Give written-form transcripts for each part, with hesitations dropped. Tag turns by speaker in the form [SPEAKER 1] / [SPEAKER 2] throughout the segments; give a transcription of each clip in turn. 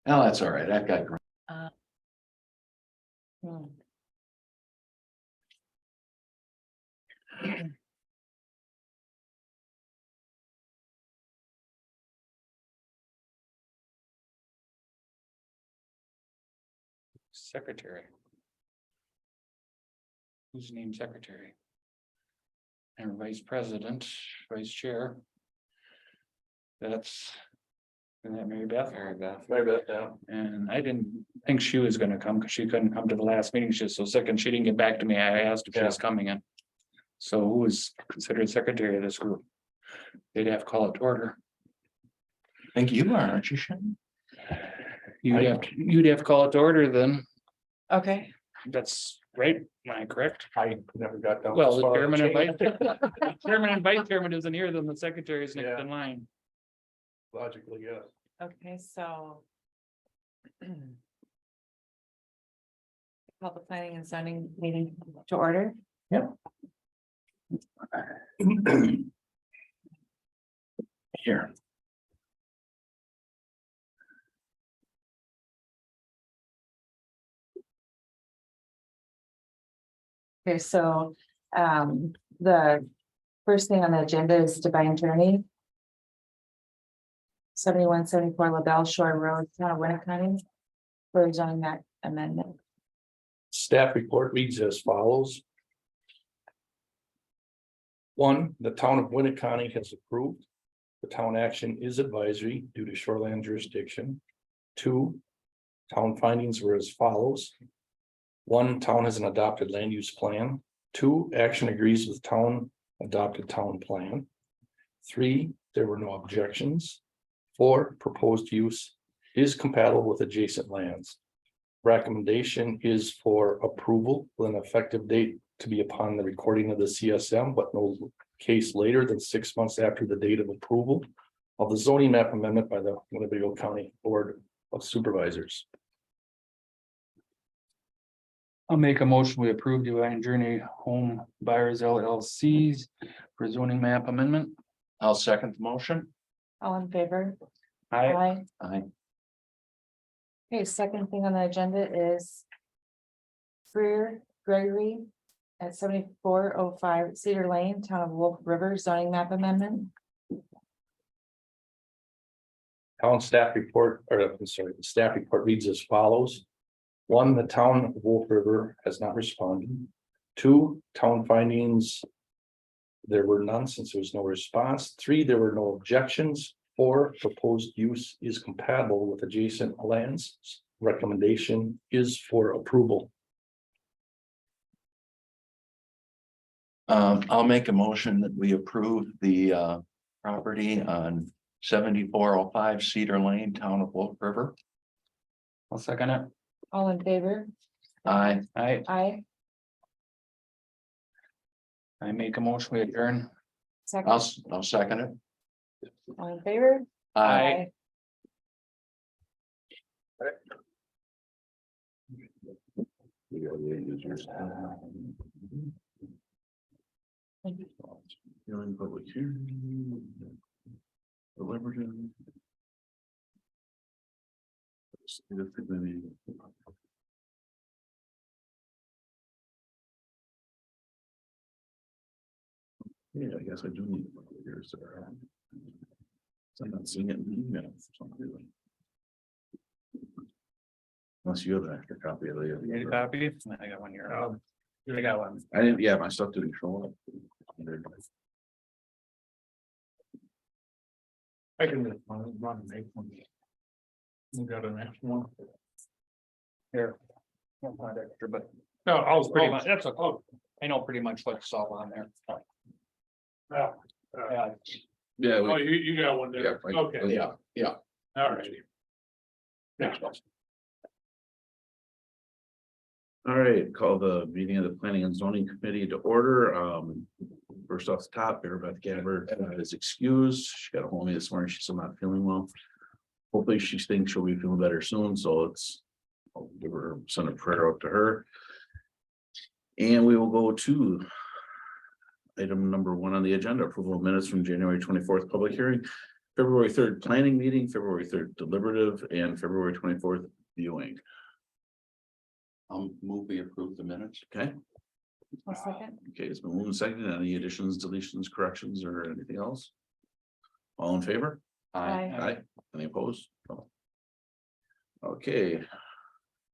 [SPEAKER 1] Oh, that's all right. I've got.
[SPEAKER 2] Hmm.
[SPEAKER 3] Secretary. Who's named secretary? And vice president, vice chair. That's. Isn't that Mary Beth?
[SPEAKER 4] Maybe that, yeah.
[SPEAKER 3] And I didn't think she was gonna come because she couldn't come to the last meeting. She was so sick and she didn't get back to me. I asked if she was coming in. So who was considered secretary of this group? They'd have to call it to order.
[SPEAKER 1] I think you are, aren't you, Shannon?
[SPEAKER 3] You'd have to call it to order then.
[SPEAKER 2] Okay,
[SPEAKER 3] That's right. Am I correct?
[SPEAKER 4] I never got down.
[SPEAKER 3] Well,
[SPEAKER 4] as
[SPEAKER 3] the
[SPEAKER 4] far as
[SPEAKER 3] chairman and vice,
[SPEAKER 4] change.
[SPEAKER 3] chairman and vice chairman isn't here, then the secretary is next
[SPEAKER 4] Yeah.
[SPEAKER 3] in line.
[SPEAKER 4] Logically, yes.
[SPEAKER 2] okay, so. Call the planning and zoning meeting to order.
[SPEAKER 1] Here.
[SPEAKER 2] Okay, so, the first thing on the agenda is divine journey. 7174 LaBelle Shore Road, town of Winnebago. For zoning that amendment.
[SPEAKER 4] Staff report reads as follows. 1, the town of Winnebago has approved. The town action is advisory due to shoreline jurisdiction. 2, town findings were as follows. 1, town has an adopted land use plan. 2, action agrees with town adopted town plan. 3, there were no objections. 4, proposed use is compatible with adjacent lands. Recommendation is for approval with an effective date to be upon the recording of the CSM, but no case later than 6 months after the date of approval of the zoning map amendment by the Winnebago County Board of Supervisors.
[SPEAKER 3] I'll make a motion. We approve Divine Journey Home Buyers LLC's for zoning map amendment.
[SPEAKER 1] I'll second the motion.
[SPEAKER 2] All in favor?
[SPEAKER 3] I,
[SPEAKER 1] Aye.
[SPEAKER 2] Okay, second thing on the agenda is. Freer Gregory at 7405 Cedar Lane, town of Wolf River zoning map amendment.
[SPEAKER 4] Town staff report, or I'm sorry, the staff report reads as follows. 1, the town of Wolf River has not responded. 2, town findings. There were none since there was no response. 3, there were no objections. 4, proposed use is compatible with adjacent lands. Recommendation is for approval.
[SPEAKER 1] I'll make a motion that we approve the property on 7405 Cedar Lane, town of Wolf River.
[SPEAKER 3] I'll second it.
[SPEAKER 2] All in favor?
[SPEAKER 1] Aye.
[SPEAKER 2] Aye.
[SPEAKER 3] I make a motion. We adjourn.
[SPEAKER 2] Second,
[SPEAKER 1] I'll second it.
[SPEAKER 2] all in favor?
[SPEAKER 1] Aye. Hearing public hearing. Deliberative. Yeah, I guess I do need to look here, so. I'm not seeing it in the email for some reason. Unless you have an extra copy of
[SPEAKER 3] You need a
[SPEAKER 1] the.
[SPEAKER 3] copy? I got one here. I got one.
[SPEAKER 1] I didn't, yeah, my stuff didn't show up.
[SPEAKER 4] I can run and make one. You got an extra one?
[SPEAKER 3] Here. Won't find extra, but
[SPEAKER 4] No, I was
[SPEAKER 3] pretty much, that's okay. I know pretty much what's all on there.
[SPEAKER 4] Yeah.
[SPEAKER 3] Yeah.
[SPEAKER 1] Yeah.
[SPEAKER 4] Oh, you got one there. Okay.
[SPEAKER 1] Yeah.
[SPEAKER 4] All right.
[SPEAKER 1] Next one. All right, call the meeting of the Planning and Zoning Committee to order. First off the top, Mary Beth Gabbard is excused. She got a hold of me this morning. She's still not feeling well. Hopefully she thinks she'll be feeling better soon, so I'll give her, send a prayer out to her. And we will go to item number 1 on the agenda, approval of minutes from January 24th public hearing. February 3rd planning meeting, February 3rd deliberative, and February 24th viewing.
[SPEAKER 5] I'll move we approve the minutes.
[SPEAKER 1] Okay,
[SPEAKER 2] A second.
[SPEAKER 1] okay, it's been moved and seconded. Any additions, deletions, corrections, or anything else? All in favor?
[SPEAKER 2] Aye.
[SPEAKER 1] Aye. Any opposed? No. Okay.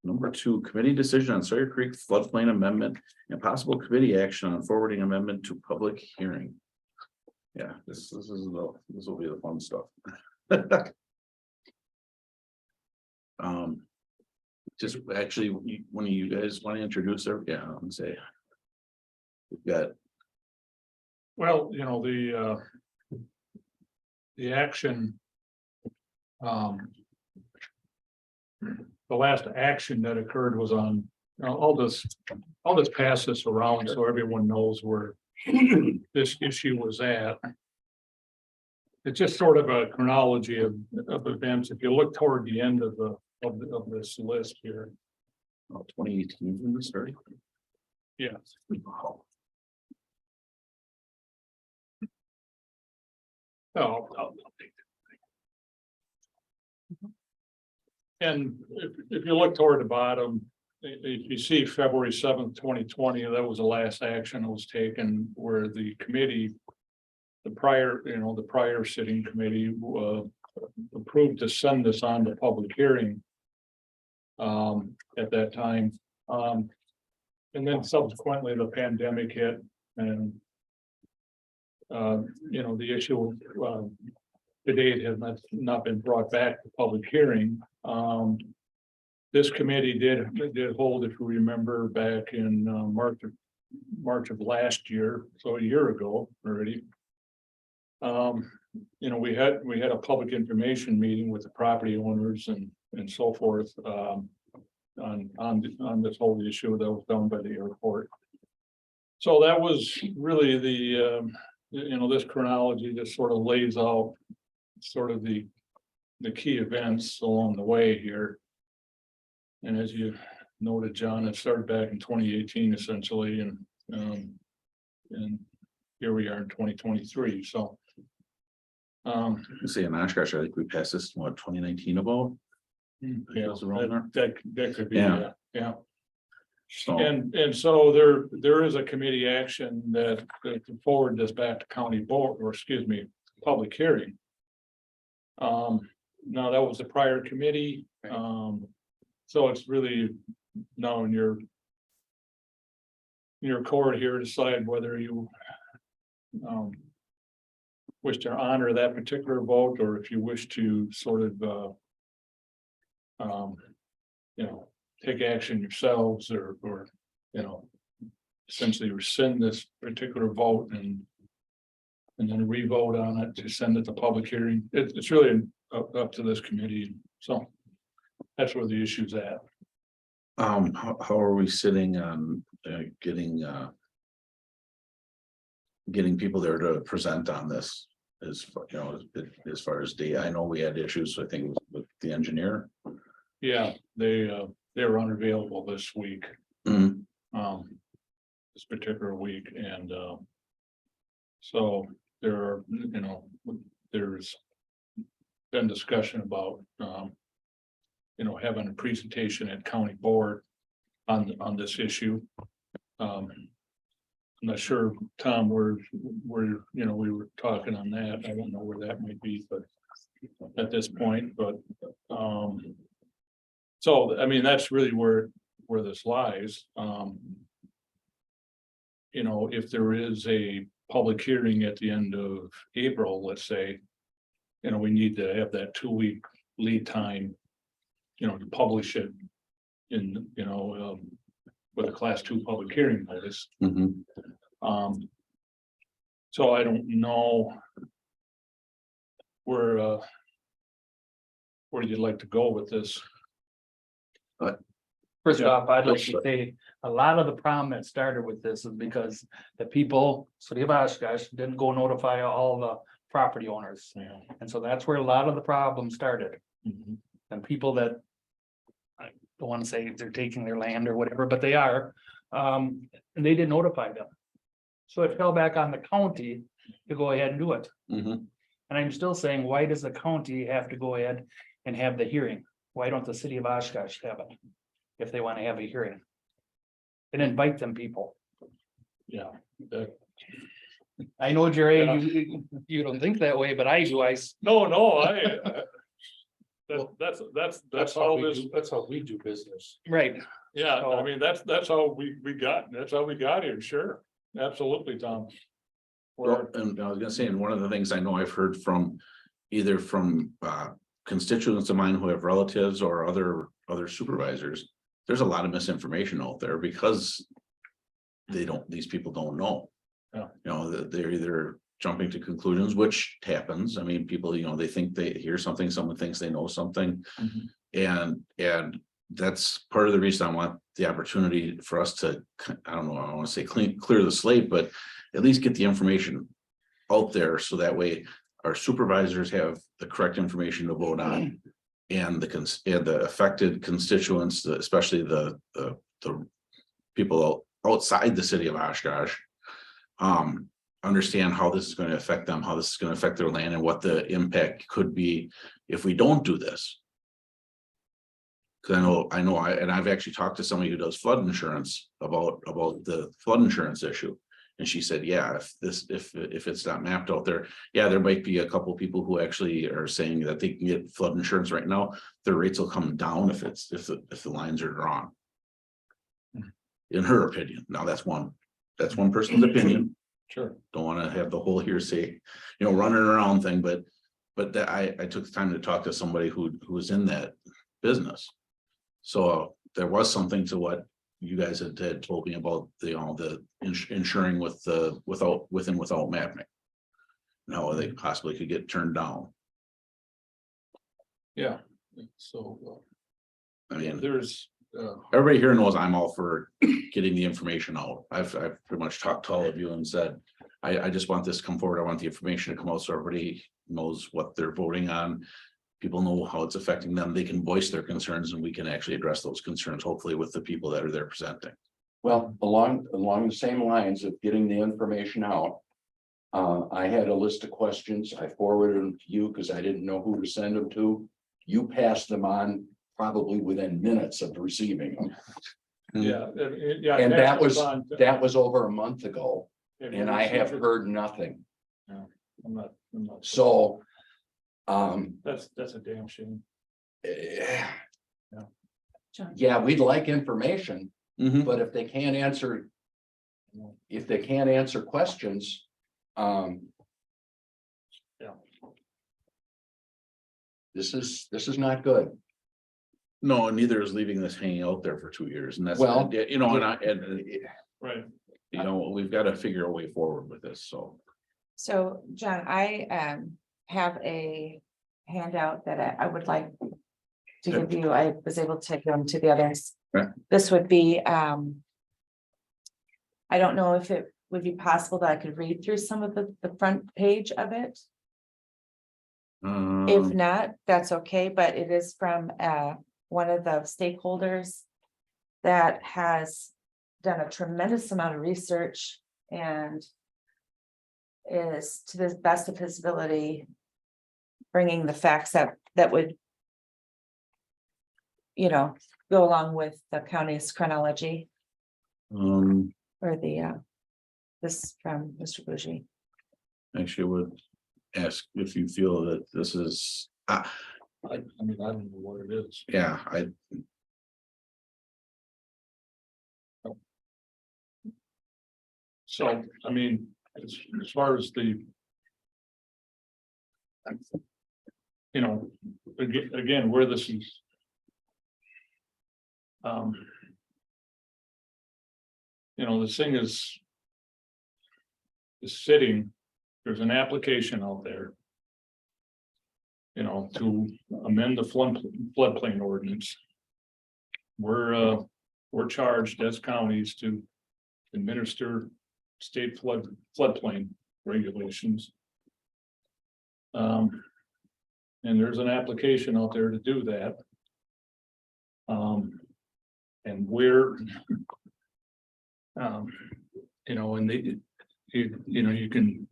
[SPEAKER 1] Number 2, committee decision on Sawyer Creek floodplain amendment and possible committee action on forwarding amendment to public hearing. Yeah, this will be the fun stuff. Just actually, one of you guys want to introduce her? Yeah, I'm gonna say. We've got,
[SPEAKER 6] Well, the action. The last action that occurred was on, I'll just pass this around so everyone knows where this issue was at. It's just sort of a chronology of events. If you look toward the end of this list here.
[SPEAKER 1] 2018 when this started.
[SPEAKER 6] Yeah. Oh, I'll take that. And if you look toward the bottom, if you see February 7th, 2020, that was the last action that was taken where the committee. The prior sitting committee approved to send this on to public hearing. At that time. And then subsequently the pandemic hit and. The issue to date has not been brought back to public hearing. This committee did hold, if you remember, back in March of last year, so a year ago already. We had a public information meeting with the property owners and so forth. On this whole issue that was done by the airport. So that was really this chronology just sort of lays out sort of the key events along the way here. And as you noted, John, it started back in 2018 essentially, and here we are in 2023. So
[SPEAKER 1] You say in Oshkosh, I think we passed this, 2019 about?
[SPEAKER 6] yeah,
[SPEAKER 1] Those around there?
[SPEAKER 6] that could be,
[SPEAKER 1] Yeah.
[SPEAKER 6] yeah.
[SPEAKER 1] So,
[SPEAKER 6] And so there is a committee action that to forward this back to county board, or excuse me, public hearing. Now that was the prior committee, so it's really now in your court here to decide whether you wish to honor that particular vote, or if you wish to sort of take action yourselves or essentially rescind this particular vote and then re-vote on it to send it to public hearing. It's really up to this committee. So that's where the issue's at.
[SPEAKER 1] how are we sitting on getting people there to present on this? As far as date, I know we had issues, I think, with the engineer.
[SPEAKER 6] Yeah, they're unavailable this week.
[SPEAKER 1] Mhm.
[SPEAKER 6] This particular week, and so there are, there's been discussion about having a presentation at county board on this issue. I'm not sure, Tom, where we were talking on that. I don't know where that might be, but at this point, but so I mean, that's really where this lies. If there is a public hearing at the end of April, let's say, we need to have that 2-week lead time, to publish it in, with a class 2 public hearing notice.
[SPEAKER 1] Mhm.
[SPEAKER 6] So I don't know where you'd like to go with this.
[SPEAKER 3] First
[SPEAKER 6] Yeah.
[SPEAKER 3] off, I'd like to say, a lot of the problem that started with this is because the people, City of Oshkosh, didn't go notify all the property owners.
[SPEAKER 6] Yeah.
[SPEAKER 3] And so that's where a lot of the problem started.
[SPEAKER 6] Mhm.
[SPEAKER 3] And people that. I don't want to say they're taking their land or whatever, but they are, and they didn't notify them. So it fell back on the county to go ahead and do it.
[SPEAKER 1] Mhm.
[SPEAKER 3] And I'm still saying, why does the county have to go ahead and have the hearing? Why don't the city of Oshkosh have it? If they want to have a hearing? And invite them people.
[SPEAKER 6] Yeah, that,
[SPEAKER 3] I know, Jerry,
[SPEAKER 6] Yeah.
[SPEAKER 3] you don't think that way, but I do.
[SPEAKER 6] no, that's
[SPEAKER 4] how
[SPEAKER 6] how
[SPEAKER 4] we
[SPEAKER 6] this,
[SPEAKER 4] do, that's how we do business.
[SPEAKER 3] Right.
[SPEAKER 6] yeah, I
[SPEAKER 3] So-
[SPEAKER 6] mean, that's how that's how we got here, sure, absolutely, Tom.
[SPEAKER 1] Well,
[SPEAKER 6] Where,
[SPEAKER 1] and I was gonna say, and one of the things I know I've heard from either from constituents of mine who have relatives or other supervisors, there's a lot of misinformation out there because these people don't know.
[SPEAKER 6] Yeah.
[SPEAKER 1] You know, that they're either jumping to conclusions, which happens. I mean, people, you know, they think they hear something, someone thinks they know something.
[SPEAKER 6] Mhm.
[SPEAKER 1] And that's part of the reason I want the opportunity for us to, I don't know, I don't want to say clear the slate, but at least get the information out there so that way our supervisors have the correct information to vote on. And the affected constituents, especially the people outside the city of Oshkosh, understand how this is going to affect them, how this is going to affect their land, and what the impact could be if we don't do this. Because and I've actually talked to somebody who does flood insurance about the flood insurance issue. And she said, yeah, if it's not mapped out there, yeah, there might be a couple people who actually are saying that they can get flood insurance right now. Their rates will come down if the lines are drawn. In her opinion. Now that's one person's opinion.
[SPEAKER 6] sure,
[SPEAKER 1] Don't want to have the whole hearsay, running around thing, but that I took the time to talk to somebody who was in that business. So there was something to what you guys had told me about the insuring without mapping. No, they possibly could get turned down.
[SPEAKER 6] yeah, so,
[SPEAKER 1] I mean,
[SPEAKER 6] there's,
[SPEAKER 1] everybody here knows I'm all for getting the information out. I've pretty much talked to all of you and said, I just want this to come forward. I want the information to come out so everybody knows what they're voting on. People know how it's affecting them. They can voice their concerns and we can actually address those concerns, hopefully with the people that are there presenting.
[SPEAKER 5] Well, along the same lines of getting the information out. I had a list of questions. I forwarded them to you because I didn't know who to send them to. You passed them on probably within minutes of receiving them.
[SPEAKER 6] yeah. Yeah.
[SPEAKER 5] And that was
[SPEAKER 6] on-
[SPEAKER 5] over a month ago, and I have heard nothing.
[SPEAKER 6] I'm not.
[SPEAKER 5] So.
[SPEAKER 6] That's a damn shame.
[SPEAKER 5] eh,
[SPEAKER 2] John.
[SPEAKER 5] Yeah, we'd like information,
[SPEAKER 1] Mhm.
[SPEAKER 5] but if they can't answer. If they can't answer questions.
[SPEAKER 6] Yeah.
[SPEAKER 5] This is not good.
[SPEAKER 1] No, and neither is leaving this hanging out there for 2 years. And that's,
[SPEAKER 5] Well,
[SPEAKER 6] Right.
[SPEAKER 1] we've got to figure a way forward with this. So.
[SPEAKER 2] So, John, I have a handout that I would like to give you. I was able to take them to the others.
[SPEAKER 1] Okay.
[SPEAKER 2] This would be, I don't know if it would be possible that I could read through some of the front page of it. If not, that's okay, but it is from one of the stakeholders that has done a tremendous amount of research and is, to the best of his ability, bringing the facts that would, go along with the county's chronology or this from Mr. Bougie.
[SPEAKER 1] Actually, I would ask if you feel that this is,
[SPEAKER 6] I mean, I don't know what it is.
[SPEAKER 1] yeah,
[SPEAKER 6] So, I mean, as far as the. Again, where this is. This thing is sitting, there's an application out there. To amend the floodplain ordinance. We're charged as counties to administer state floodplain regulations. And there's an application out there to do that. And we're, and you can,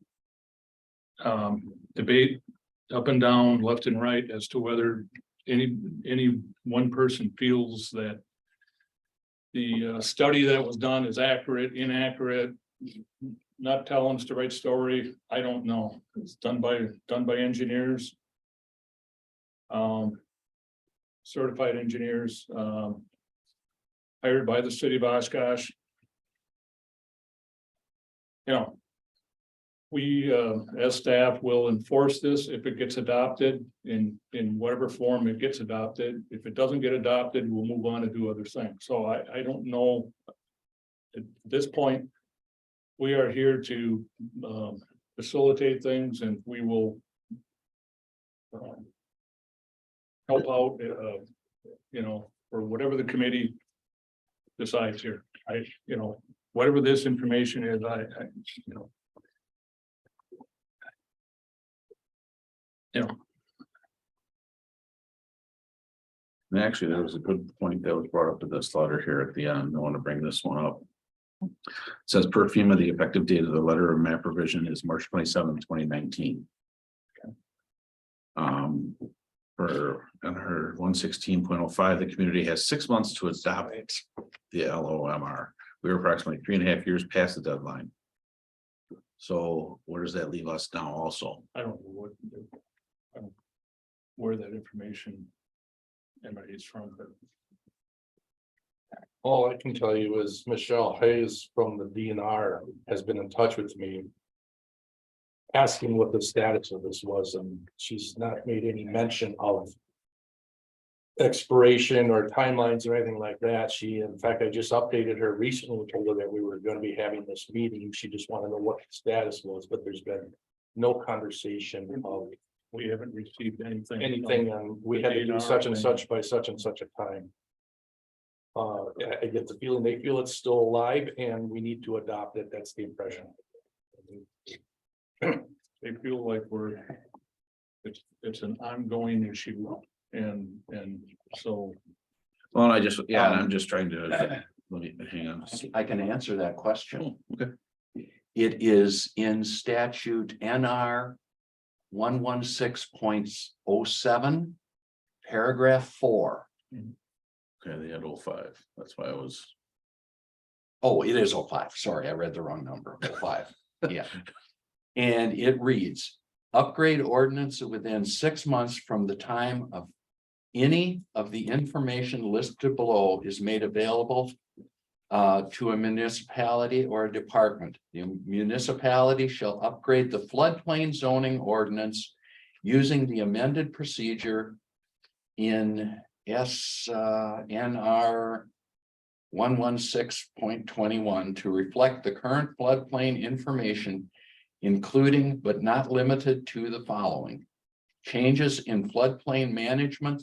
[SPEAKER 6] debate up and down, left and right as to whether any one person feels that the study that was done is accurate, inaccurate, not telling us the right story. I don't know. It's done by engineers. Certified engineers, hired by the city of Oshkosh. You know, we, as staff, will enforce this if it gets adopted in whatever form it gets adopted. If it doesn't get adopted, we'll move on to do other things. So I don't know. At this point, we are here to facilitate things, and we will help out, you know, or whatever the committee decides here. You know, whatever this information is, you know. You know,
[SPEAKER 1] And actually, there was a good point that was brought up to this letter here at the end. I want to bring this one up. It says per FEMA, the effective date of the letter of map revision is March 27, 2019. For under 116.05, the community has 6 months to adopt the LOMR. We were approximately 3.5 years past the deadline. So where does that leave us now also?
[SPEAKER 6] I don't know where that information emanates from, but
[SPEAKER 4] All I can tell you is Michelle Hayes from the DNR has been in touch with me, asking what the status of this was, and she's not made any mention of expiration or timelines or anything like that. She, in fact, I just updated her recently, told her that we were going to be having this meeting. She just wanted to know what the status was, but there's been no conversation of
[SPEAKER 6] we haven't received anything.
[SPEAKER 4] anything. We had to do such and such by such and such a time. I get the feeling they feel it's still alive and we need to adopt it. That's the impression.
[SPEAKER 6] They feel like it's an ongoing issue, and so.
[SPEAKER 1] Well, and I'm just trying to, let me, hang on.
[SPEAKER 5] I can answer that question.
[SPEAKER 1] Okay.
[SPEAKER 5] It is in statute NR 116.07, paragraph 4.
[SPEAKER 1] Okay, they had 05. That's why I was,
[SPEAKER 5] Oh, it is 05. Sorry, I read the wrong number. 05. Yeah. And it reads, upgrade ordinance within 6 months from the time of any of the information listed below is made available to a municipality or a department. The municipality shall upgrade the floodplain zoning ordinance using the amended procedure in SNR 116.21 to reflect the current floodplain information, including but not limited to the following: changes in floodplain management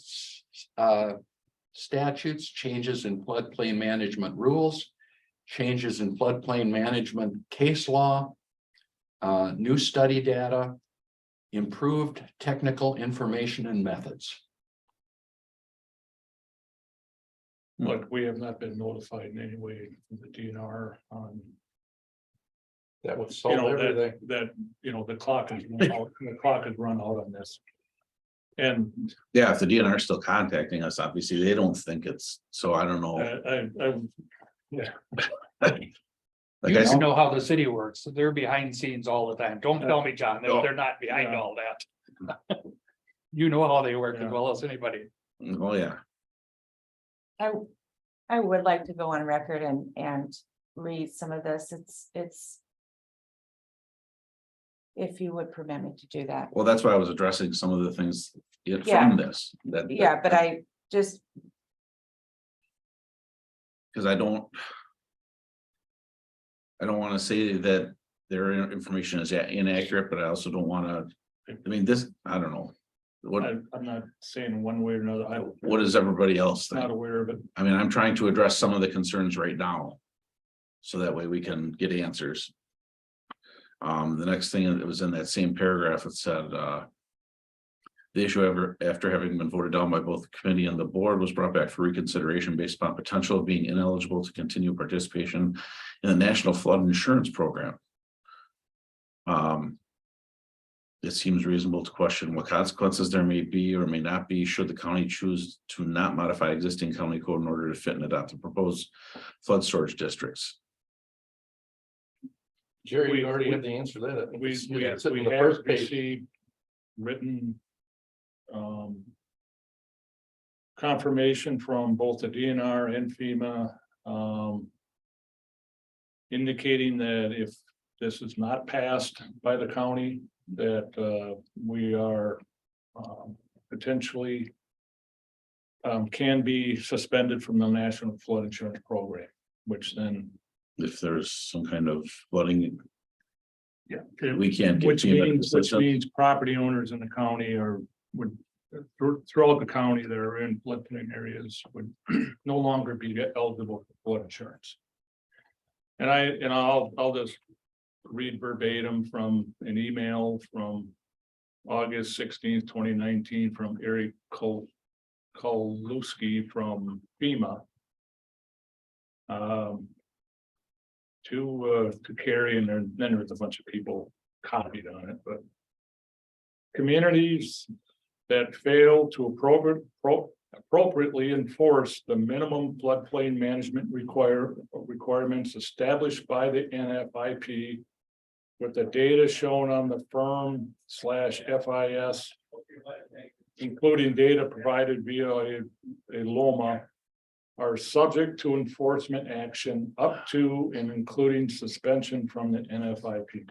[SPEAKER 5] statutes, changes in floodplain management rules, changes in floodplain management case law, new study data, improved technical information and methods.
[SPEAKER 6] But we have not been notified in any way from the DNR on,
[SPEAKER 4] That would
[SPEAKER 6] you
[SPEAKER 4] solve
[SPEAKER 6] know,
[SPEAKER 4] everything.
[SPEAKER 6] that, you know, the clock is run out, on this. And
[SPEAKER 1] yeah, if the DNR is still contacting us, obviously they don't think it's, so I don't know.
[SPEAKER 6] yeah,
[SPEAKER 1] Like
[SPEAKER 3] You
[SPEAKER 1] I
[SPEAKER 3] don't
[SPEAKER 1] said,
[SPEAKER 3] know how the city works. They're behind scenes all the time. Don't tell me, John, that
[SPEAKER 1] No.
[SPEAKER 3] they're not behind
[SPEAKER 6] No.
[SPEAKER 3] all that. You know how they work as
[SPEAKER 6] Yeah.
[SPEAKER 3] well as anybody.
[SPEAKER 1] oh, yeah,
[SPEAKER 2] I would like to go on record and read some of this. It's. If you would permit me to do that.
[SPEAKER 1] well, that's why I was addressing some of the things
[SPEAKER 2] Yeah.
[SPEAKER 1] from this. That
[SPEAKER 2] Yeah, but I just,
[SPEAKER 1] because I don't want to say that their information is inaccurate, but I also don't want to, I mean, this, I don't know.
[SPEAKER 6] I'm not saying one way or another.
[SPEAKER 1] What does everybody else
[SPEAKER 6] Not
[SPEAKER 1] think?
[SPEAKER 6] aware of it.
[SPEAKER 1] I mean, I'm trying to address some of the concerns right now. So that way we can get answers. The next thing that was in that same paragraph, it said, the issue after having been voted down by both the committee and the board was brought back for reconsideration based upon potential of being ineligible to continue participation in the National Flood Insurance Program. The it seems reasonable to question what consequences there may be or may not be should the county choose to not modify existing county code in order to fit and adopt the proposed flood storage districts.
[SPEAKER 4] Jerry, you already have the answer to that. I think
[SPEAKER 6] We,
[SPEAKER 4] it's-
[SPEAKER 6] we,
[SPEAKER 4] it's in
[SPEAKER 6] we
[SPEAKER 4] the
[SPEAKER 6] have
[SPEAKER 4] first page.
[SPEAKER 6] received written confirmation from both the DNR and FEMA, indicating that if this is not passed by the county, that we are potentially can be suspended from the National Flood Insurance Program, which then,
[SPEAKER 1] If there's some kind of flooding,
[SPEAKER 6] yeah,
[SPEAKER 1] we can't get.
[SPEAKER 6] which
[SPEAKER 1] FEMA to
[SPEAKER 6] means,
[SPEAKER 1] assist.
[SPEAKER 6] property owners in the county would throughout the county that are in floodplain areas would no longer be eligible for flood insurance. And I'll just read verbatim from an email from August 16th, 2019, from Eric Kolowski from FEMA. To carry, and then there's a bunch of people copied on it, but communities that fail to appropriately enforce the minimum floodplain management requirements established by the NFIP with the data shown on the firm/FIS, including data provided via a LOMA, are subject to enforcement action up to and including suspension from the NFIP.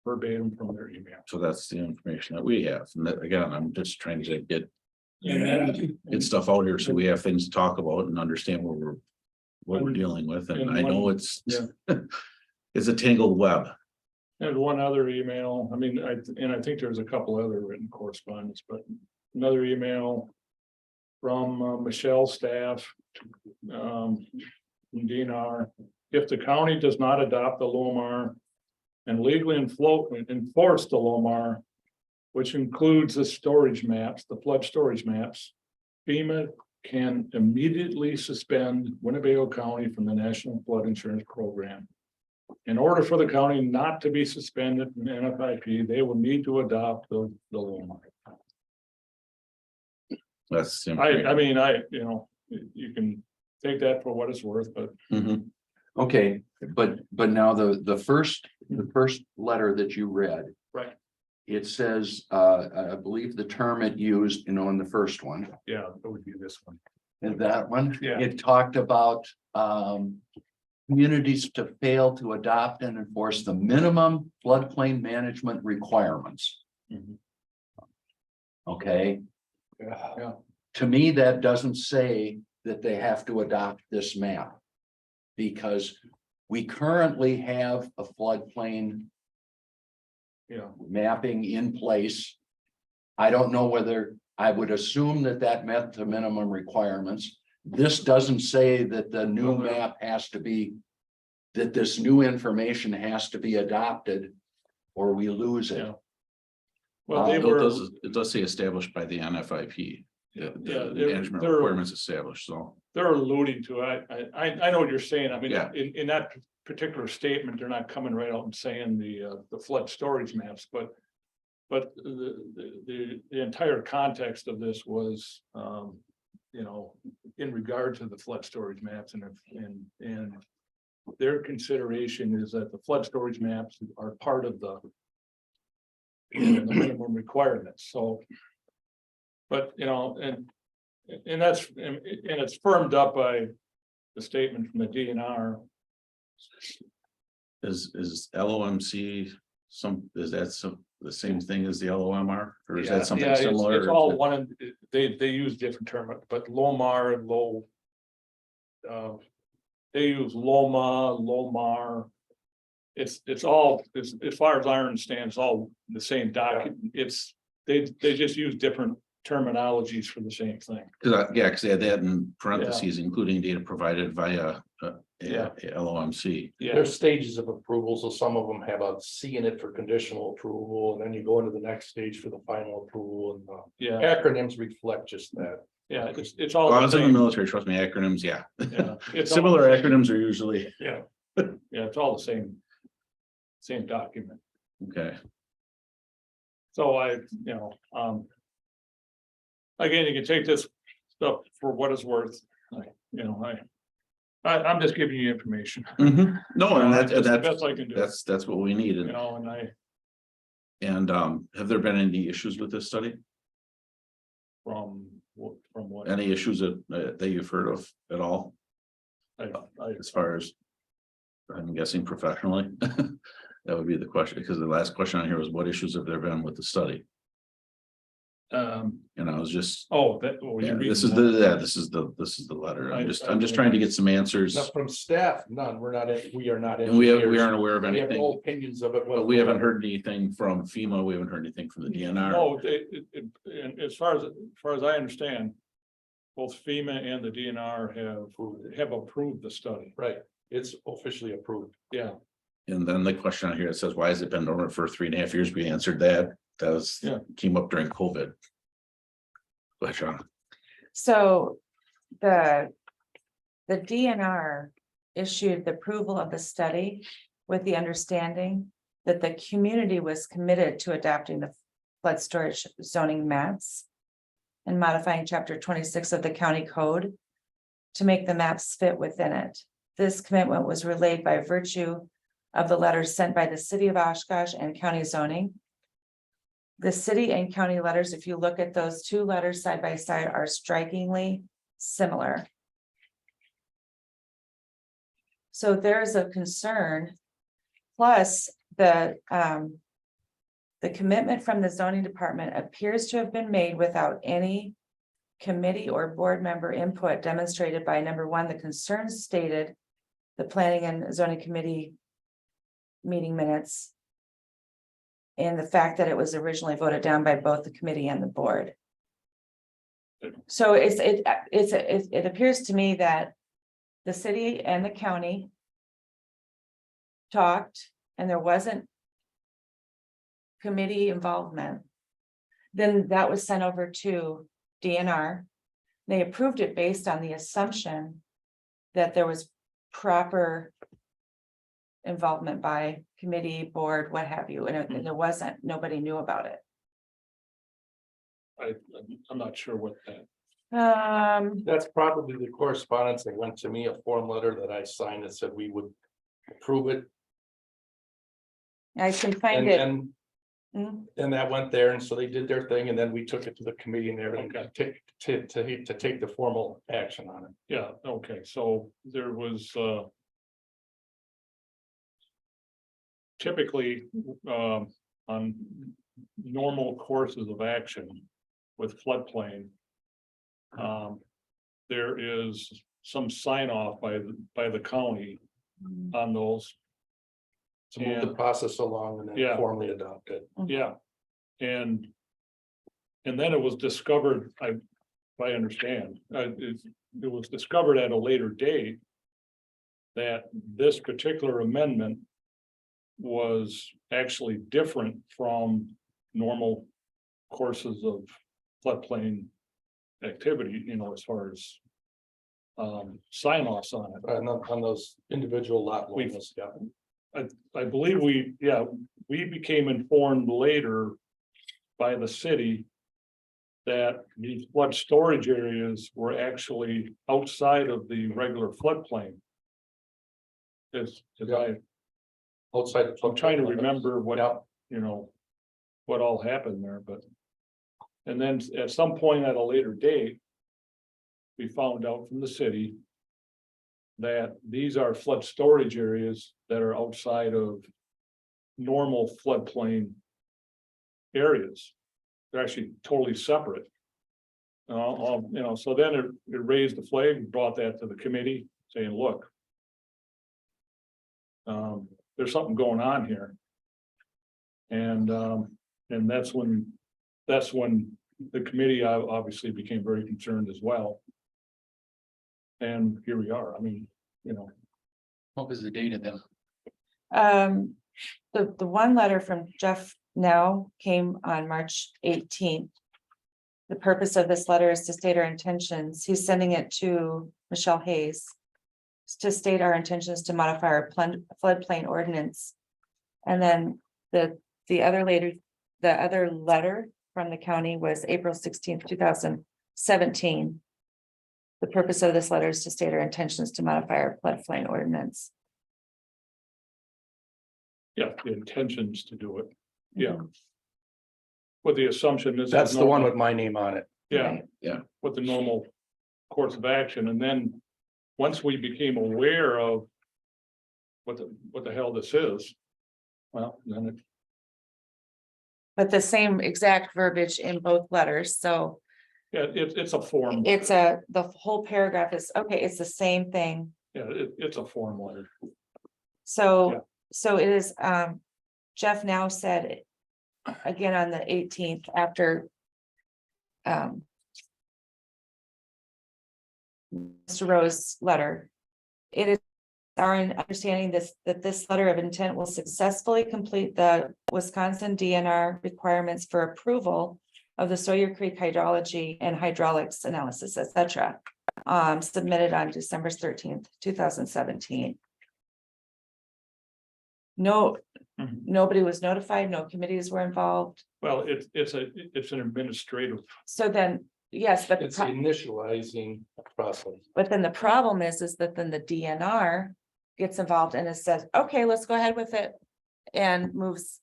[SPEAKER 6] Verbatim from their email.
[SPEAKER 1] So that's the information that we have. And that, again, I'm just trying to get stuff out here so we have things to talk about and understand what we're dealing with. And I know it's it's a tangled web.
[SPEAKER 6] And one other email, I mean, I think there's a couple other written correspondence, but another email from Michelle's staff, from DNR. If the county does not adopt the LOMAR and legally enforce the LOMAR, which includes the storage maps, the flood storage maps, FEMA can immediately suspend Winnebago County from the National Flood Insurance Program. In order for the county not to be suspended from the NFIP, they will need to adopt the LOMAR.
[SPEAKER 1] That's the
[SPEAKER 6] I mean, you can take that for what it's worth, but
[SPEAKER 1] Mhm.
[SPEAKER 5] Okay, but now the first letter that you read.
[SPEAKER 6] Right.
[SPEAKER 5] It says, I believe the term it used, in the first one,
[SPEAKER 6] yeah, it would be this one.
[SPEAKER 5] and that one.
[SPEAKER 6] Yeah.
[SPEAKER 5] It talked about communities to fail to adopt and enforce the minimum floodplain management requirements.
[SPEAKER 6] Mhm.
[SPEAKER 5] Okay,
[SPEAKER 6] Yeah,
[SPEAKER 5] to me, that doesn't say that they have to adopt this map. Because we currently have a floodplain
[SPEAKER 6] yeah,
[SPEAKER 5] mapping in place. I don't know whether, I would assume that met the minimum requirements. This doesn't say that the new map has to be, that this new information has to be adopted or we lose it.
[SPEAKER 6] yeah. Well, they
[SPEAKER 1] Well,
[SPEAKER 6] were,
[SPEAKER 1] it does say established by the NFIP. The
[SPEAKER 6] they're-
[SPEAKER 1] management
[SPEAKER 6] they're-
[SPEAKER 1] requirements established, so.
[SPEAKER 6] they're alluding to, I know what you're saying. I mean,
[SPEAKER 1] Yeah.
[SPEAKER 6] in that particular statement, they're not coming right out and saying the flood storage maps, but the entire context of this was, in regard to the flood storage maps and their consideration is that the flood storage maps are part of the minimum requirements, so. But, and that's, and it's firmed up by the statement from the DNR.
[SPEAKER 1] Is LOMC the same thing as the LOMR, or is
[SPEAKER 6] Yeah,
[SPEAKER 1] that something
[SPEAKER 6] yeah,
[SPEAKER 1] similar?
[SPEAKER 6] It's all one, they use different term, but LOMAR and they use LOMAR. It's all, as far as I understand, it's all the same document. They just use different terminologies for the same thing.
[SPEAKER 1] Because they had that in parentheses, including data provided via LOMC.
[SPEAKER 6] Yeah,
[SPEAKER 4] There's stages of approval, so some of them have a C in it for conditional approval, and then you go into the next stage for the final approval, and
[SPEAKER 6] yeah,
[SPEAKER 4] acronyms reflect just that.
[SPEAKER 6] yeah, it's all
[SPEAKER 1] Well, I
[SPEAKER 6] the
[SPEAKER 1] was in the
[SPEAKER 6] same.
[SPEAKER 1] military, trust me, acronyms, yeah.
[SPEAKER 6] Yeah, it's all
[SPEAKER 1] Similar
[SPEAKER 6] the same.
[SPEAKER 1] acronyms are usually,
[SPEAKER 6] Yeah, yeah, it's all the same document.
[SPEAKER 1] okay.
[SPEAKER 6] So again, you can take this stuff for what it's worth, I'm just giving you information.
[SPEAKER 1] No, and
[SPEAKER 6] That's the
[SPEAKER 1] that's,
[SPEAKER 6] best I can do,
[SPEAKER 1] that's what we need.
[SPEAKER 6] and
[SPEAKER 1] And have there been any issues with this study?
[SPEAKER 6] from what,
[SPEAKER 1] Any issues that you've heard of at all,
[SPEAKER 6] I,
[SPEAKER 1] as far as, I'm guessing professionally? That would be the question, because the last question on here was what issues have there been with the study? And I was just, this is the letter. I'm just trying to get some answers.
[SPEAKER 4] Now, from staff, none, we are not.
[SPEAKER 1] And we
[SPEAKER 4] engineers.
[SPEAKER 1] aren't aware of
[SPEAKER 4] We have no
[SPEAKER 1] anything,
[SPEAKER 4] opinions of it.
[SPEAKER 1] but we haven't heard anything from FEMA. We haven't heard anything from the DNR.
[SPEAKER 6] no, and as far as I understand, both FEMA and the DNR have approved the study.
[SPEAKER 4] Right, it's officially approved.
[SPEAKER 6] Yeah,
[SPEAKER 1] And then the question on here, it says, why has it been dormant for 3.5 years? We answered that. That was, came up during COVID. Go ahead, Sean.
[SPEAKER 2] So the DNR issued the approval of the study with the understanding that the community was committed to adapting the flood storage zoning maps and modifying chapter 26 of the county code to make the maps fit within it. This commitment was relayed by virtue of the letters sent by the city of Oshkosh and county zoning. The city and county letters, if you look at those two letters side by side, are strikingly similar. So there's a concern. Plus, the commitment from the zoning department appears to have been made without any committee or board member input demonstrated by number one, the concerns stated, the planning and zoning committee meeting minutes, and the fact that it was originally voted down by both the committee and the board. So it appears to me that the city and the county talked and there wasn't committee involvement. Then that was sent over to DNR. They approved it based on the assumption that there was proper involvement by committee, board, what have you, and there wasn't, nobody knew about it.
[SPEAKER 6] I'm not sure what that.
[SPEAKER 4] That's probably the correspondence that went to me, a form letter that I signed that said we would approve it.
[SPEAKER 2] I can find
[SPEAKER 4] And
[SPEAKER 2] it.
[SPEAKER 4] and that went there, and so they did their thing, and then we took it to the committee and everything to take the formal action on it.
[SPEAKER 6] Yeah, okay, so there was typically on normal courses of action with floodplain, there is some sign off by the county on those.
[SPEAKER 4] To move the process along and then formally adopt it.
[SPEAKER 6] Yeah, and then it was discovered, if I understand, it was discovered at a later date that this particular amendment was actually different from normal courses of floodplain activity, as far as sign offs on it.
[SPEAKER 4] On those individual lot lines, yeah.
[SPEAKER 6] I believe we became informed later by the city that these flood storage areas were actually outside of the regular floodplain.
[SPEAKER 4] Outside the flood.
[SPEAKER 6] I'm trying to remember what all happened there, and then at some point at a later date, we found out from the city that these are flood storage areas that are outside of normal floodplain areas. They're actually totally separate. So then it raised the flag, brought that to the committee saying, look, there's something going on here. And that's when the committee obviously became very concerned as well. And here we are. I mean,
[SPEAKER 3] What was the date of them?
[SPEAKER 2] The one letter from Jeff now came on March 18th. The purpose of this letter is to state our intentions. He's sending it to Michelle Hayes to state our intentions to modify our floodplain ordinance. And then the other the other letter from the county was April 16th, 2017. The purpose of this letter is to state our intentions to modify our floodplain ordinance.
[SPEAKER 6] Yeah, the intentions to do it, yeah,
[SPEAKER 2] Mhm.
[SPEAKER 6] with the assumption this. is
[SPEAKER 4] That's the one
[SPEAKER 6] normal.
[SPEAKER 4] with my name on it.
[SPEAKER 6] Yeah,
[SPEAKER 2] Right.
[SPEAKER 6] with the normal course of action, and then, once we became aware of. What the hell this is. Well, then it,
[SPEAKER 2] But the same exact verbiage in both letters, so
[SPEAKER 6] yeah, it's a form.
[SPEAKER 2] it's the whole paragraph is, okay, it's the same thing.
[SPEAKER 6] Yeah, it's a form letter. Yeah.
[SPEAKER 2] So it is, Jeff now said again on the 18th after. Mr. Rose's letter. It is our understanding that this letter of intent will successfully complete the Wisconsin DNR requirements for approval of the Sawyer Creek hydrology and hydraulics analysis, etc. Submitted on December 13th, 2017. No,
[SPEAKER 6] Mhm.
[SPEAKER 2] nobody was notified, no committees were involved.
[SPEAKER 6] Well, it's an administrative,
[SPEAKER 2] So then, yes, but
[SPEAKER 4] It's initializing a process.
[SPEAKER 2] then the problem is that then the DNR gets involved and it says, okay, let's go ahead with it. And moves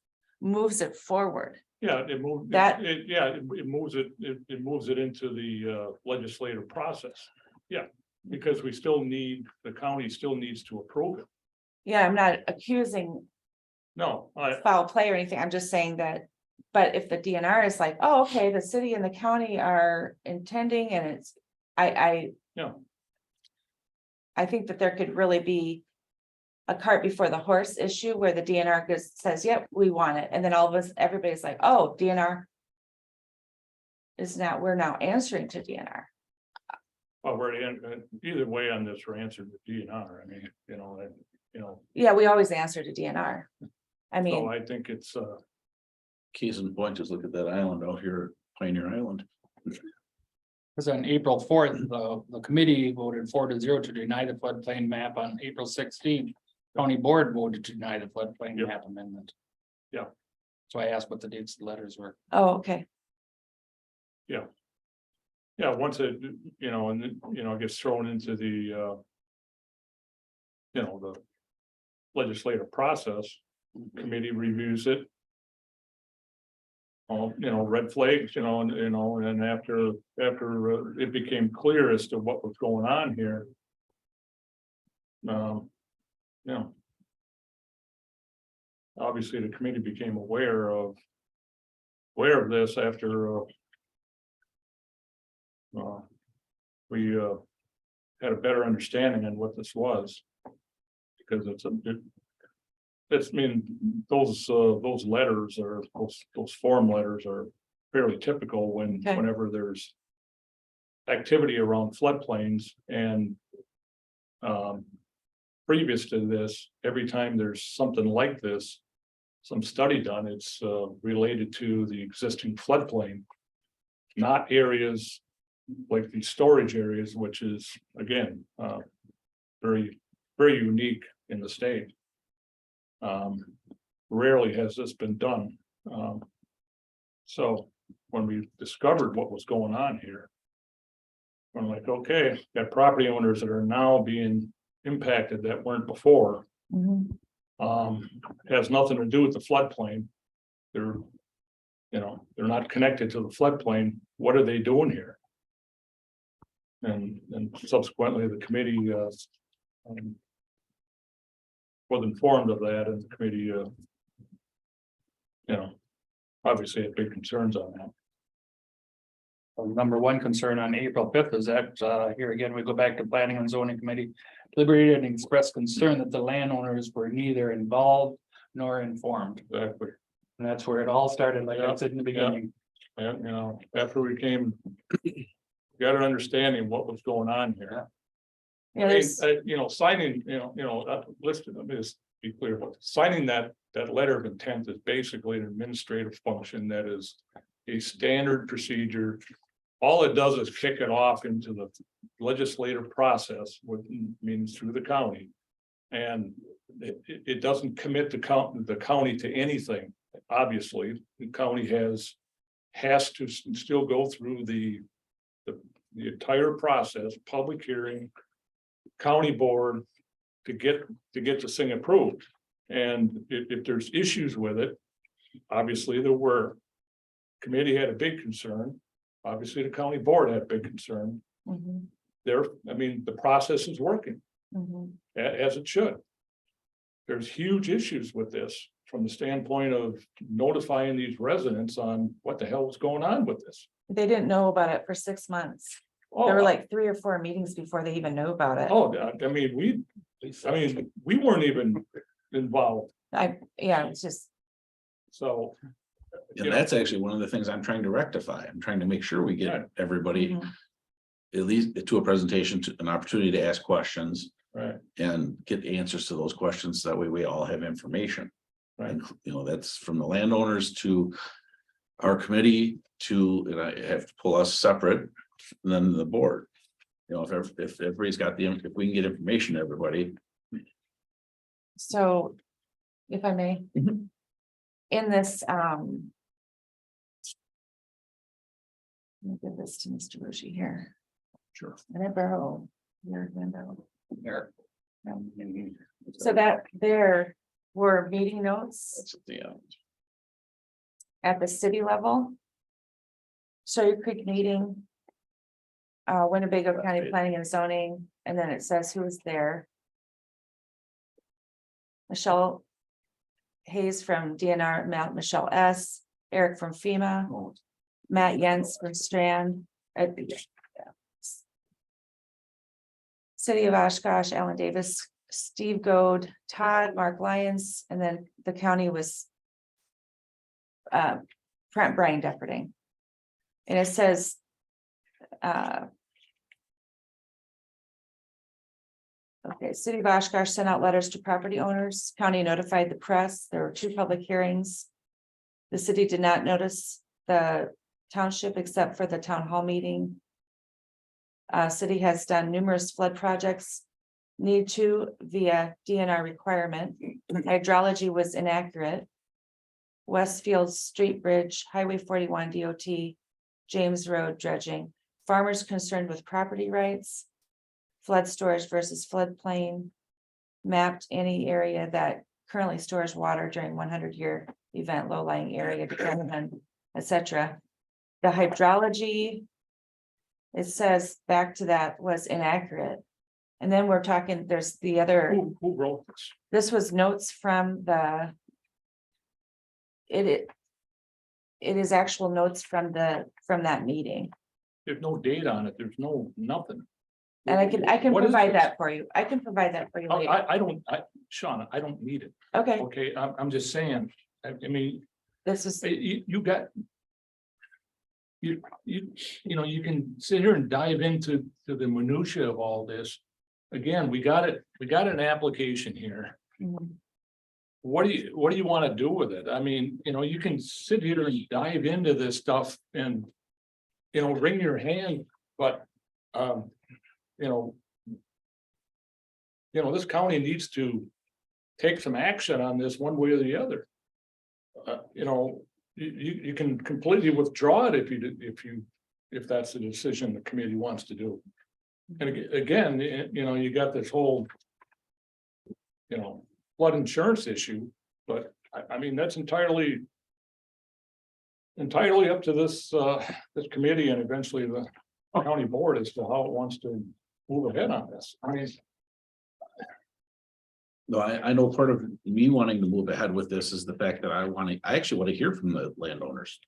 [SPEAKER 2] it forward.
[SPEAKER 6] yeah, it moved,
[SPEAKER 2] That-
[SPEAKER 6] it moves it into the legislative process. Yeah, because the county still needs to approve it.
[SPEAKER 2] Yeah, I'm not accusing
[SPEAKER 6] No,
[SPEAKER 2] foul play or anything. I'm just saying that. But if the DNR is like, oh, okay, the city and the county are intending and it's,
[SPEAKER 6] yeah,
[SPEAKER 2] I think that there could really be a cart before the horse issue where the DNR says, yep, we want it. And then all of us, everybody's like, oh, DNR we're now answering to DNR.
[SPEAKER 6] well, we're either way on this, we're answering the DNR. I mean,
[SPEAKER 2] Yeah, we always answer to DNR. I
[SPEAKER 6] so
[SPEAKER 2] mean,
[SPEAKER 6] I think it's,
[SPEAKER 1] Case in point, just look at that island out here, Pioneer Island.
[SPEAKER 3] Because on April 4th, the committee voted 4-0 to deny the floodplain map. On April 16th. County board voted to deny the floodplain
[SPEAKER 6] Yep.
[SPEAKER 3] map amendment.
[SPEAKER 6] Yeah.
[SPEAKER 3] So I asked what the dates of the letters were.
[SPEAKER 2] oh, okay.
[SPEAKER 6] yeah, once it, and then, gets thrown into the, the legislative process, committee reviews it. Red flags, and after it became clear as to what was going on here. Obviously, the committee became aware of this after we had a better understanding on what this was. Because those letters or those form letters are fairly typical
[SPEAKER 2] Okay.
[SPEAKER 6] whenever there's activity around floodplains and previous to this, every time there's something like this, some study done, it's related to the existing floodplain, not areas like these storage areas, which is again very, very unique in the state. Rarely has this been done. So when we discovered what was going on here, I'm like, okay, got property owners that are now being impacted that weren't before.
[SPEAKER 2] Mhm.
[SPEAKER 6] Has nothing to do with the floodplain. They're not connected to the floodplain. What are they doing here? And subsequently, the committee was informed of that, and the committee, obviously had big concerns on that.
[SPEAKER 3] Number one concern on April 5th is that, here again, we go back to planning and zoning committee. Deliberated and expressed concern that the landowners were neither involved nor informed.
[SPEAKER 6] Exactly.
[SPEAKER 3] And that's where it all started, like I
[SPEAKER 6] Yeah,
[SPEAKER 3] said in the beginning.
[SPEAKER 6] And, after we got an understanding what was going on here.
[SPEAKER 2] Yeah, there's,
[SPEAKER 6] Signing, listen, let me just be clear, but signing that letter of intent is basically an administrative function that is a standard procedure. All it does is kick it off into the legislative process, which means through the county. And it doesn't commit the county to anything. Obviously, the county has to still go through the entire process, public hearing, county board to get this thing approved. And if there's issues with it, obviously there were. Committee had a big concern. Obviously, the county board had a big concern.
[SPEAKER 2] Mhm,
[SPEAKER 6] The process is working
[SPEAKER 2] mhm.
[SPEAKER 6] as it should. There's huge issues with this from the standpoint of notifying these residents on what the hell was going on with this.
[SPEAKER 2] They didn't know about it for 6 months. There were like 3 or 4 meetings before they even knew about it.
[SPEAKER 6] Oh, we weren't even involved,
[SPEAKER 2] Yeah, it's just,
[SPEAKER 6] so.
[SPEAKER 1] And that's actually one of the things I'm trying to rectify. I'm trying to make sure we get
[SPEAKER 6] Right.
[SPEAKER 1] everybody
[SPEAKER 2] mhm,
[SPEAKER 1] at least to a presentation, to an opportunity to ask questions
[SPEAKER 6] Right,
[SPEAKER 1] and get answers to those questions. That way we all have information.
[SPEAKER 6] right.
[SPEAKER 1] And, that's from the landowners to our committee to, and I have to pull us separate, and then the board. If everybody's got if we can get information to everybody.
[SPEAKER 2] so if I may.
[SPEAKER 1] Mhm.
[SPEAKER 2] In this, let me give this to Mr. Bushy here.
[SPEAKER 1] Sure.
[SPEAKER 2] And I borrow your window.
[SPEAKER 1] There.
[SPEAKER 2] So that there were meeting notes
[SPEAKER 1] That's at the end.
[SPEAKER 2] at the city level. Sawyer Creek meeting. Winnebago County Planning and Zoning, and then it says who was there. Michelle Hayes from DNR, Michelle S., Eric from FEMA, Matt Jens from Strand. City of Oshkosh, Alan Davis, Steve Gold, Todd, Mark Lyons, and then the county was Brian Defferding. And it says okay, City of Oshkosh sent out letters to property owners, county notified the press, there were 2 public hearings. The city did not notice the township except for the town hall meeting. City has done numerous flood projects, need to via DNR requirement. Hydrology was inaccurate. Westfield Street Bridge, Highway 41 DOT, James Road dredging, farmers concerned with property rights. Flood storage versus floodplain. Mapped any area that currently stores water during 100-year event, low-lying area, development, etc. The hydrology, it says back to that was inaccurate. And then we're talking, there's the other,
[SPEAKER 6] Who wrote this?
[SPEAKER 2] this was notes from the. It is actual notes from that meeting.
[SPEAKER 6] There's no date on it, there's nothing.
[SPEAKER 2] And I can
[SPEAKER 6] What is
[SPEAKER 2] provide
[SPEAKER 6] this?
[SPEAKER 2] that for you. I can provide that for you later.
[SPEAKER 6] Shauna, I don't need it,
[SPEAKER 2] Okay,
[SPEAKER 6] okay, I'm just saying, I mean,
[SPEAKER 2] this is,
[SPEAKER 6] you got. You you can sit here and dive into the minutia of all this. Again, we got an application here.
[SPEAKER 2] mhm,
[SPEAKER 6] What do you want to do with it? I mean, you can sit here and dive into this stuff and. Wring your hand, but this county needs to take some action on this one way or the other. You can completely withdraw it if that's the decision the committee wants to do. And again, you got this whole flood insurance issue, but I mean, that's entirely up to this committee and eventually the county board as to how it wants to move ahead on this. I mean,
[SPEAKER 1] No, I know part of me wanting to move ahead with this is the fact that I actually want to hear from the landowners.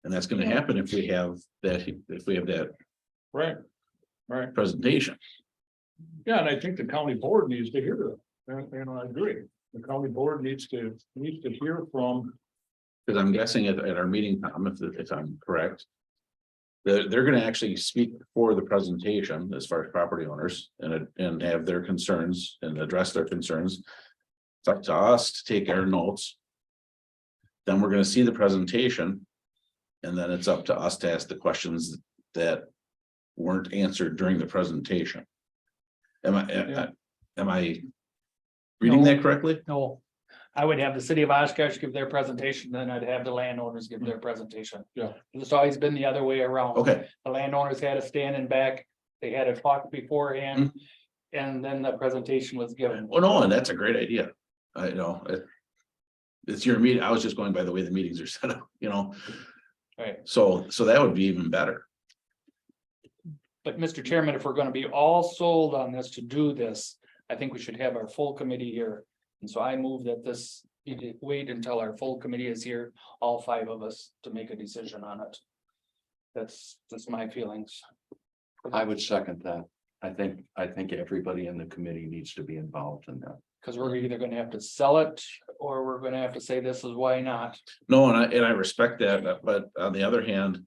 [SPEAKER 1] And that's gonna happen if we have that
[SPEAKER 6] right,
[SPEAKER 1] presentation.
[SPEAKER 6] yeah, and I think the county board needs to hear that, and I agree. The county board needs to hear from.
[SPEAKER 1] Because I'm guessing at our meeting, Tom, if I'm correct. They're gonna actually speak for the presentation as far as property owners and have their concerns and address their concerns. It's up to us to take our notes. Then we're gonna see the presentation. And then it's up to us to ask the questions that weren't answered during the presentation. Am I reading
[SPEAKER 3] No.
[SPEAKER 1] that correctly?
[SPEAKER 3] No, I would have the city of Oshkosh give their presentation, then I'd have the landowners give their presentation.
[SPEAKER 6] Yeah.
[SPEAKER 3] It's always been the other way around.
[SPEAKER 1] Okay,
[SPEAKER 3] The landowners had to stand in back, they had to talk beforehand, and then the presentation was given.
[SPEAKER 1] well, no, and that's a great idea. I know it. It's your meeting. I was just going by the way the meetings are set up, you know,
[SPEAKER 3] Right,
[SPEAKER 1] so that would be even better.
[SPEAKER 3] but Mr. Chairman, if we're gonna be all sold on this to do this, I think we should have our full committee here. And so I move that this, wait until our full committee is here, all 5 of us to make a decision on it. That's my feelings.
[SPEAKER 5] I would second that. I think everybody in the committee needs to be involved in that.
[SPEAKER 3] Cause we're either gonna have to sell it, or we're gonna have to say this is why not.
[SPEAKER 1] No, and I respect that, but on the other hand.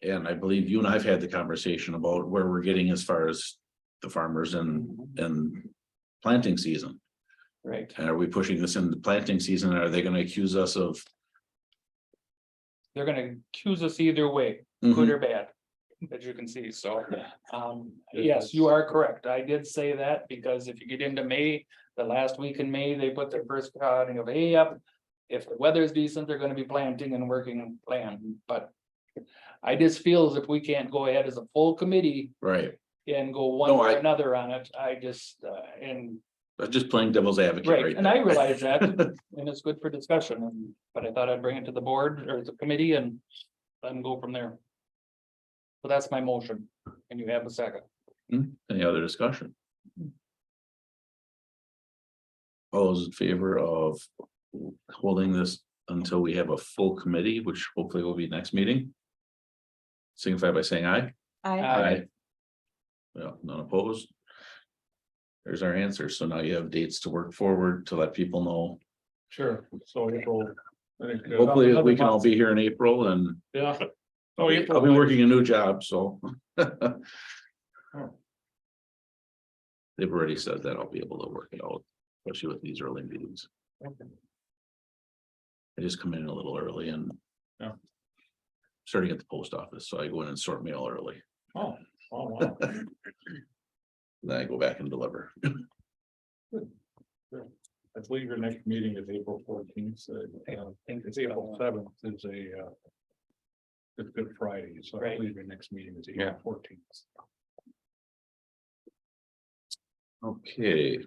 [SPEAKER 1] And I believe you and I've had the conversation about where we're getting as far as the farmers and planting season.
[SPEAKER 3] Right.
[SPEAKER 1] And are we pushing this into planting season? Are they gonna accuse us of?
[SPEAKER 3] They're gonna accuse us either way, good or bad, as you can see, so. Yes, you are correct. I did say that because if you get into May, the last week in May, they put their first cutting of hay up. If the weather's decent, they're gonna be planting and working land, but. I just feel as if we can't go ahead as a full committee
[SPEAKER 1] Right,
[SPEAKER 3] and go one
[SPEAKER 1] No,
[SPEAKER 3] or
[SPEAKER 1] I-
[SPEAKER 3] another on it. I just, and
[SPEAKER 1] but just playing devil's advocate.
[SPEAKER 3] right, and I
[SPEAKER 1] there.
[SPEAKER 3] realize that, and it's good for discussion, but I thought I'd bring it to the board or the committee and let them go from there. So that's my motion, and you have a second.
[SPEAKER 1] Any other discussion? All those in favor of holding this until we have a full committee, which hopefully will be next meeting? Signify by saying aye.
[SPEAKER 3] Aye.
[SPEAKER 1] Well, none opposed. There's our answer. So now you have dates to work forward to let people know.
[SPEAKER 6] Sure, so April. I think,
[SPEAKER 1] Hopefully,
[SPEAKER 6] another
[SPEAKER 1] we can all
[SPEAKER 6] month.
[SPEAKER 1] be here in April and
[SPEAKER 6] Yeah.
[SPEAKER 1] I'll
[SPEAKER 6] Oh,
[SPEAKER 1] be
[SPEAKER 6] April.
[SPEAKER 1] working a new job, so. They've already said that I'll be able to work it out, especially with these early meetings. I just come in a little early and.
[SPEAKER 6] Yeah.
[SPEAKER 1] Starting at the post office, so I go in and sort mail early,
[SPEAKER 6] Oh, wow.
[SPEAKER 1] then I go back and deliver.
[SPEAKER 6] I believe your next meeting is April 14th. I think it's April 7th is a. It's Good Friday, so I
[SPEAKER 3] Right.
[SPEAKER 6] believe your next meeting is
[SPEAKER 3] Yeah.
[SPEAKER 6] April 14th.
[SPEAKER 1] Okay.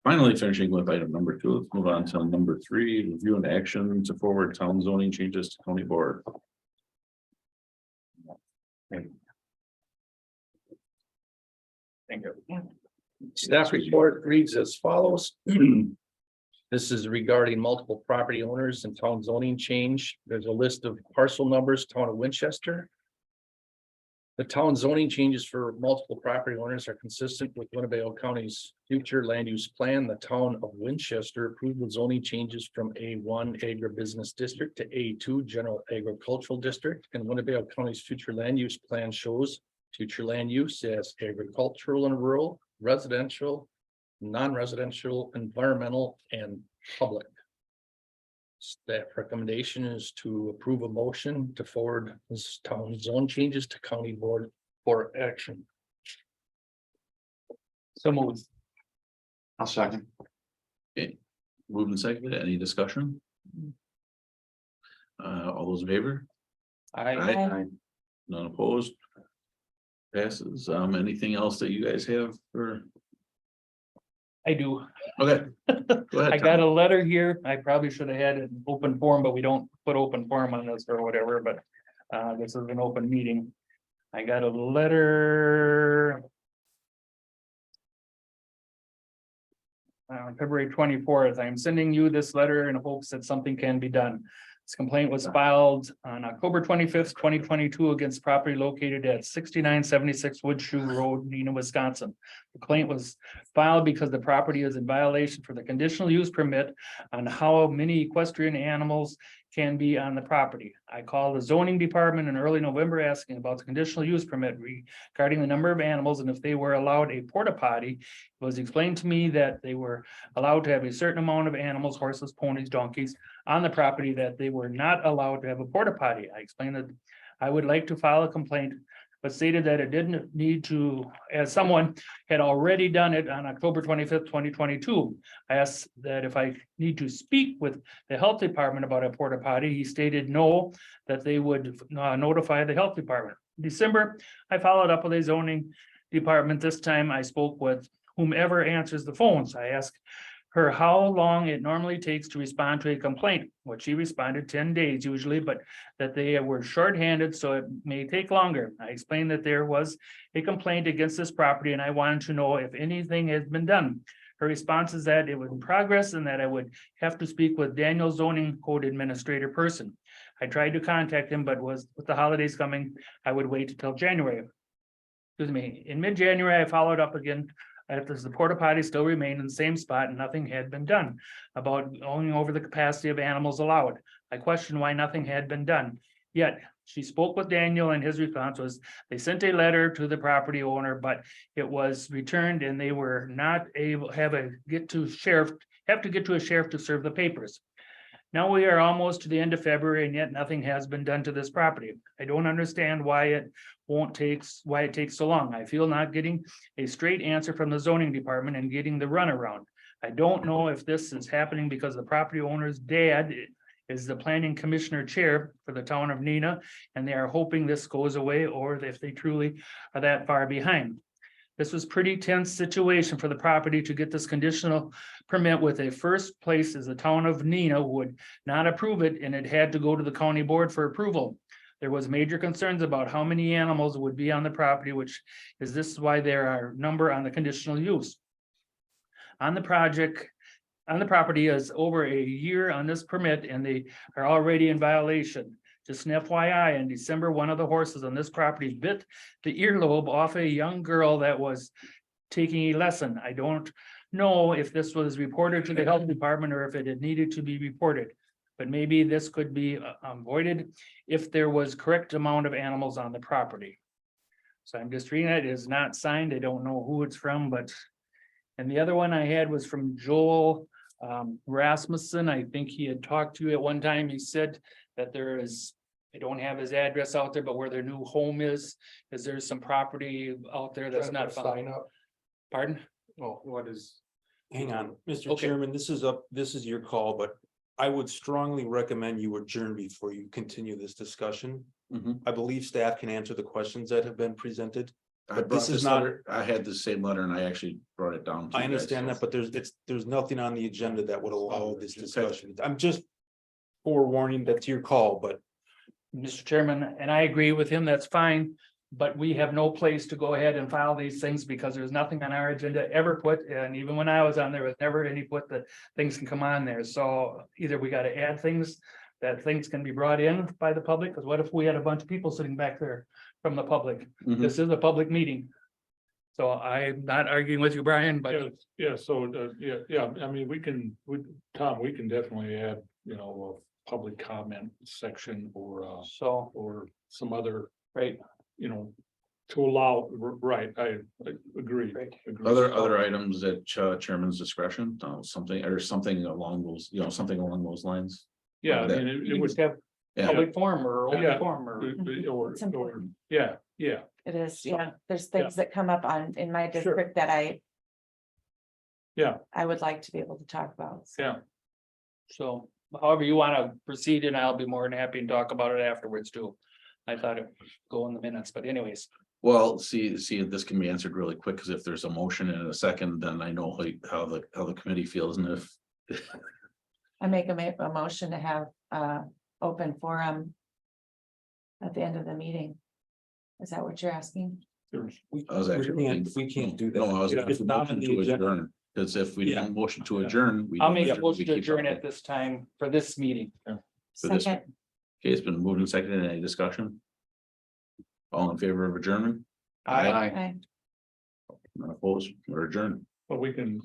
[SPEAKER 1] Finally, finishing with item number 2, let's move on to number 3, review and action to forward town zoning changes to county board.
[SPEAKER 3] Thank you.
[SPEAKER 4] Staff report reads as follows. This is regarding multiple property owners and town zoning change. There's a list of parcel numbers, town of Winchester. The town zoning changes for multiple property owners are consistent with Winnebago County's future land use plan. The town of Winchester approved the zoning changes from A1 agribusiness district to A2 general agricultural district, and Winnebago County's future land use plan shows future land use as agricultural and rural, residential, non-residential, environmental, and public. Staff recommendation is to approve a motion to forward this town zone changes to county board for action.
[SPEAKER 3] So moved.
[SPEAKER 5] I'll second.
[SPEAKER 1] Moved and seconded, any discussion? All those in favor?
[SPEAKER 3] I,
[SPEAKER 1] None opposed. Passes, anything else that you guys have for,
[SPEAKER 3] I do.
[SPEAKER 1] okay. Go ahead.
[SPEAKER 3] I got
[SPEAKER 1] Tom.
[SPEAKER 3] a letter here. I probably should have had an open forum, but we don't put open forum on this or whatever, but this is an open meeting. I got a letter. February 24th. I am sending you this letter in hopes that something can be done. This complaint was filed on October 25th, 2022 against property located at 6976 Woodshoe Road, Neenah, Wisconsin. The complaint was filed because the property is in violation for the conditional use permit on how many equestrian animals can be on the property. I called the zoning department in early November asking about the conditional use permit regarding the number of animals and if they were allowed a porta potty. It was explained to me that they were allowed to have a certain amount of animals, horses, ponies, donkeys on the property, that they were not allowed to have a porta potty. I explained that I would like to file a complaint but stated that it didn't need to, as someone had already done it on October 25th, 2022. I asked that if I need to speak with the health department about a porta potty. He stated no, that they would notify the health department. December, I followed up with a zoning department. This time I spoke with whomever answers the phones. I asked her how long it normally takes to respond to a complaint, which she responded 10 days usually, but that they were shorthanded, so it may take longer. I explained that there was a complaint against this property and I wanted to know if anything has been done. Her response is that it was in progress and that I would have to speak with Daniel zoning code administrator person. I tried to contact him, but was with the holidays coming, I would wait until January. Excuse me, in mid-January, I followed up again. As the porta potty still remained in the same spot and nothing had been done about going over the capacity of animals allowed. I questioned why nothing had been done. Yet she spoke with Daniel and his response was they sent a letter to the property owner, but it was returned and they were not able have to get to a sheriff to serve the papers. Now we are almost to the end of February and yet nothing has been done to this property. I don't understand why it takes so long. I feel not getting a straight answer from the zoning department and getting the runaround. I don't know if this is happening because the property owner's dad is the planning commissioner chair for the town of Neenah, and they are hoping this goes away, or if they truly are that far behind. This was pretty tense situation for the property to get this conditional permit with a first place is the town of Neenah would not approve it and it had to go to the county board for approval. There was major concerns about how many animals would be on the property, which is this is why there are number on the conditional use. On the property is over a year on this permit and they are already in violation. Just an FYI, in December, one of the horses on this property bit the earlobe off a young girl that was taking a lesson. I don't know if this was reported to the health department or if it had needed to be reported. But maybe this could be avoided if there was correct amount of animals on the property. So I'm just reading it. It is not signed. I don't know who it's from, but. And the other one I had was from Joel Rasmussen. I think he had talked to you at one time. He said that there is, I don't have his address out there, but where their new home is there some property out there that's not
[SPEAKER 4] Sign
[SPEAKER 3] found?
[SPEAKER 4] up.
[SPEAKER 3] Pardon?
[SPEAKER 4] Oh, what is?
[SPEAKER 7] Hang on, Mr.
[SPEAKER 3] Okay.
[SPEAKER 7] Chairman, this is your call, but I would strongly recommend you adjourn before you continue this discussion.
[SPEAKER 1] Mhm.
[SPEAKER 7] I believe staff can answer the questions that have been presented.
[SPEAKER 1] I
[SPEAKER 7] But
[SPEAKER 1] brought
[SPEAKER 7] this is
[SPEAKER 1] this
[SPEAKER 7] not-
[SPEAKER 1] letter, I had the same letter and I actually brought it down. to
[SPEAKER 7] I
[SPEAKER 1] you guys,
[SPEAKER 7] understand
[SPEAKER 1] so-
[SPEAKER 7] that, but there's nothing on the agenda that would allow this
[SPEAKER 1] Okay.
[SPEAKER 7] discussion. I'm just forewarning that's your call, but
[SPEAKER 3] Mr. Chairman, and I agree with him, that's fine. But we have no place to go ahead and file these things because there's nothing on our agenda ever put, and even when I was on there was never any put that things can come on there. So either we gotta add things that things can be brought in by the public, because what if we had a bunch of people sitting back there from the public?
[SPEAKER 1] Mhm.
[SPEAKER 3] This is a public meeting. So I'm not arguing with you, Brian, but
[SPEAKER 6] I mean, Tom, we can definitely add, a public comment section or some other,
[SPEAKER 3] right,
[SPEAKER 6] to allow, right, I agree.
[SPEAKER 3] right.
[SPEAKER 6] agree.
[SPEAKER 1] Other items at chairman's discretion, something along those, something along those lines.
[SPEAKER 6] Yeah, I
[SPEAKER 1] that-
[SPEAKER 6] mean,
[SPEAKER 3] You
[SPEAKER 6] it would,
[SPEAKER 3] just have
[SPEAKER 1] Yeah,
[SPEAKER 3] public forum or
[SPEAKER 6] Yeah.
[SPEAKER 3] open forum or.
[SPEAKER 2] It's important.
[SPEAKER 6] yeah.
[SPEAKER 2] It is, yeah, there's things that come up in my district that I would like to be able to talk about. So.
[SPEAKER 6] Yeah.
[SPEAKER 3] So however you want to proceed, and I'll be more than happy to talk about it afterwards too. I thought it would go in the minutes, but anyways,
[SPEAKER 1] well, see, if this can be answered really quick, because if there's a motion and a second, then I know how the committee feels, and if.
[SPEAKER 2] I make a motion to have open forum at the end of the meeting. Is that what you're asking?
[SPEAKER 1] I was actually.
[SPEAKER 7] we can't do that.
[SPEAKER 1] No, I was.
[SPEAKER 7] It's not on the agenda.
[SPEAKER 1] Adjourn, because if we
[SPEAKER 7] Yeah.
[SPEAKER 1] didn't motion to adjourn. we
[SPEAKER 3] I'll
[SPEAKER 1] don't
[SPEAKER 3] make a
[SPEAKER 1] adjourn,
[SPEAKER 3] motion
[SPEAKER 1] we
[SPEAKER 3] to
[SPEAKER 1] keep
[SPEAKER 3] adjourn
[SPEAKER 1] talking.
[SPEAKER 3] at this time for this meeting.
[SPEAKER 1] For this
[SPEAKER 2] Second,
[SPEAKER 1] Okay, it's been moved and seconded. Any discussion? All in favor of adjournment?
[SPEAKER 3] Aye.
[SPEAKER 2] I.
[SPEAKER 1] None opposed, we're adjourned.
[SPEAKER 6] But we can,